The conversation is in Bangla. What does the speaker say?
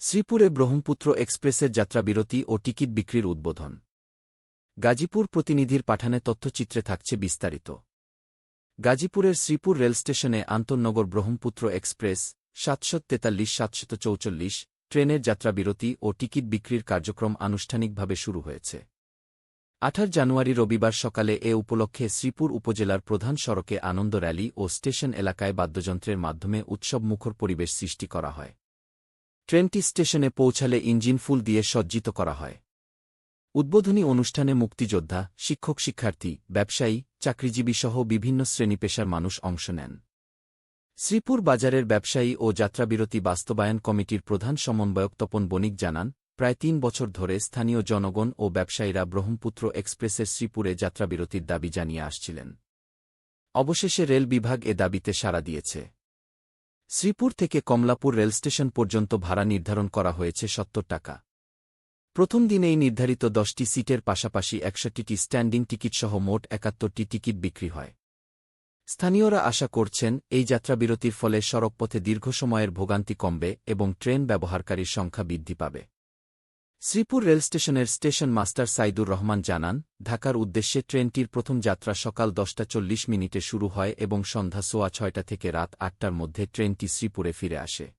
শ্রীপুরে ব্রহ্মপুত্র এক্সপ্রেসের যাত্রাবিরতি ও টিকিট বিক্রির উদ্বোধন। গাজীপুর প্রতিনিধির পাঠানো তথ্যচিত্রে থাকছে বিস্তারিত। গাজীপুরের শ্রীপুর রেলস্টেশনে আন্তঃনগর ব্রহ্মপুত্র এক্সপ্রেস ৭৪৩-৭৪৪ ট্রেনের যাত্রাবিরতি ও টিকিট বিক্রির কার্যক্রম আনুষ্ঠানিকভাবে শুরু হয়েছে। ২৮ জানুয়ারি রবিবার সকালে এ উপলক্ষে শ্রীপুর উপজেলার প্রধান সড়কে আনন্দ র্যালি ও স্টেশন এলাকায় বাদ্যযন্ত্রের মাধ্যমে উৎসবমুখর পরিবেশ সৃষ্টি করা হয়। ট্রেনটি স্টেশনে পৌঁছালে ইঞ্জিন ফুল দিয়ে সজ্জিত করা হয়। উদ্বোধনী অনুষ্ঠানে মুক্তিযোদ্ধা, শিক্ষক-শিক্ষার্থী, ব্যবসায়ী, চাকরিজীবীসহ বিভিন্ন শ্রেণী-পেশার মানুষ অংশ নেন। শ্রীপুর বাজারের ব্যবসায়ী ও যাত্রাবিরতি বাস্তবায়ন কমিটির প্রধান সমন্বয়ক তপন বণিক জানান, প্রায় ৩ বছর ধরে স্থানীয় জনগণ ও ব্যবসায়ীরা ব্রহ্মপুত্র এক্সপ্রেসের শ্রীপুরে যাত্রাবিরতির দাবি জানিয়ে আসছিলেন। অবশেষে রেল বিভাগ এ দাবিতে সাড়া দিয়েছে। শ্রীপুর থেকে কমলাপুর রেলস্টেশন পর্যন্ত ভাড়া নির্ধারণ করা হয়েছে ৭০ টাকা। প্রথম দিনেই নির্ধারিত ১০টি সিটের পাশাপাশি ৬১টি স্ট্যান্ডিং টিকিটসহ মোট ৭১টি টিকিট বিক্রি হয়। স্থানীয়রা আশা করছেন, এই যাত্রাবিরতির ফলে সড়কপথে দীর্ঘ সময়ের ভোগান্তি কমবে এবং ট্রেন ব্যবহারকারীর সংখ্যা বৃদ্ধি পাবে। শ্রীপুর রেলস্টেশনের স্টেশন মাস্টার সাইদুর রহমান জানান, ঢাকার উদ্দেশ্যে ট্রেনটির প্রথম যাত্রা সকাল ১০টা ৪০ মিনিটে শুরু হয় এবং সন্ধ্যা ৬:৩০ থেকে রাত ৮টার মধ্যে ট্রেনটি শ্রীপুরে ফিরে আসে।